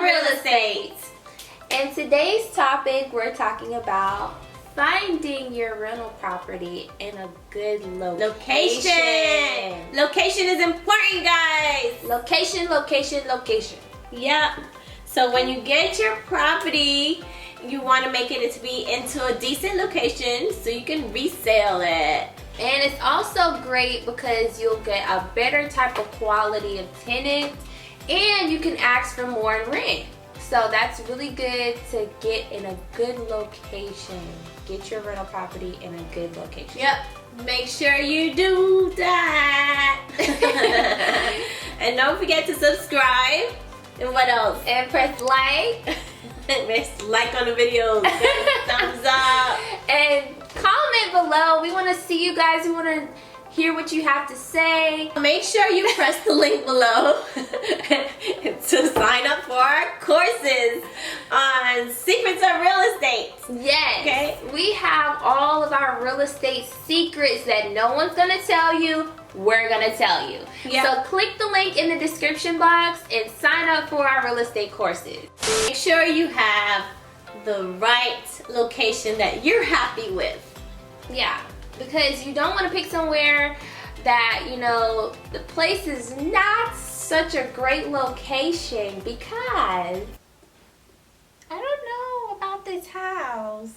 of real estate. And today's topic, we're talking about finding your rental property in a good location. Location is important, guys. Location, location, location. Yep. So when you get your property, you want to make it to be into a decent location so you can resell it. And it's also great because you'll get a better type of quality of tenant, and you can ask for more in rent. So that's really good to get in a good location. Get your rental property in a good location. Yep. Make sure you do that. And don't forget to subscribe. And what else? And press like. Press like on the videos. Thumbs up. And comment below. We want to see you guys. We want to hear what you have to say. Make sure you press the link below to sign up for our courses on Secrets of Real Estate. Yes. Okay. We have all of our real estate secrets that no one's going to tell you. We're going to tell you. Yep. So click the link in the description box and sign up for our real estate courses. Make sure you have the right location that you're happy with. Yeah. Because you don't want to pick somewhere that, you know, the place is not such a great location because I don't know about this house.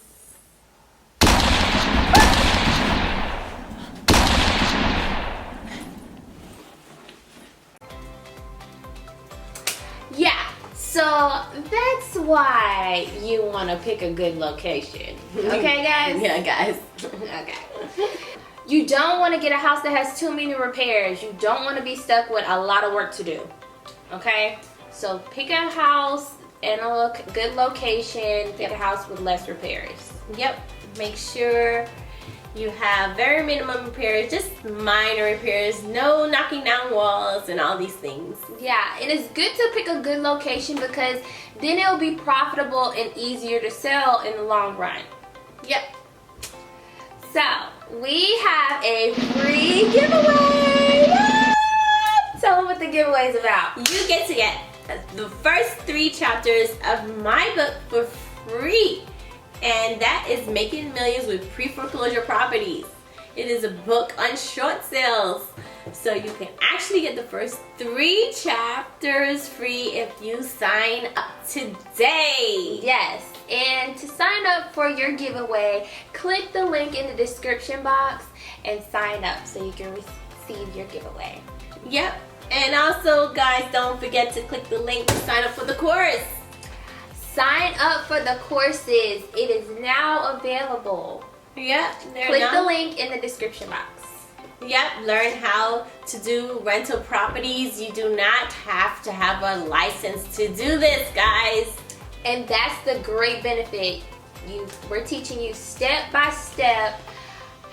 Yeah, so that's why you want to pick a good location. Okay, guys? Yeah, guys. Okay. You don't want to get a house that has too many repairs. You don't want to be stuck with a lot of work to do. Okay? So pick a house in a good location. Pick a house with less repairs. Yep. Make sure you have very minimum repairs, just minor repairs, no knocking down walls and all these things. Yeah, and it's good to pick a good location because then it'll be profitable and easier to sell in the long run. Yep. So, we have a free giveaway! Yeah! Tell them what the giveaway is about. You get to get the first 3 chapters of my book for free. And that is Making Millions with Pre-Foreclosure Properties. It is a book on short sales. So you can actually get the first 3 chapters free if you sign up today. Yes, and to sign up for your giveaway, click the link in the description box and sign up so you can receive your giveaway. Yep. And also, guys, don't forget to click the link to sign up for the course. Sign up for the courses. It is now available. Yep. Click the link in the description box. Yep. Learn how to do rental properties. You do not have to have a license to do this, guys. And that's the great benefit. We're teaching you step by step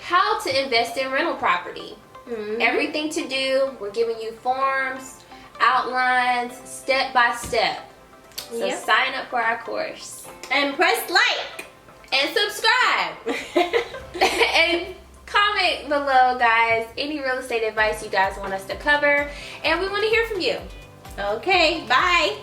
how to invest in rental property. Mm-hmm. Everything to do. We're giving you forms, outlines, step by step. So sign up for our course. And press like. And subscribe. And comment below, guys, any real estate advice you guys want us to cover. And we want to hear from you. Okay, bye.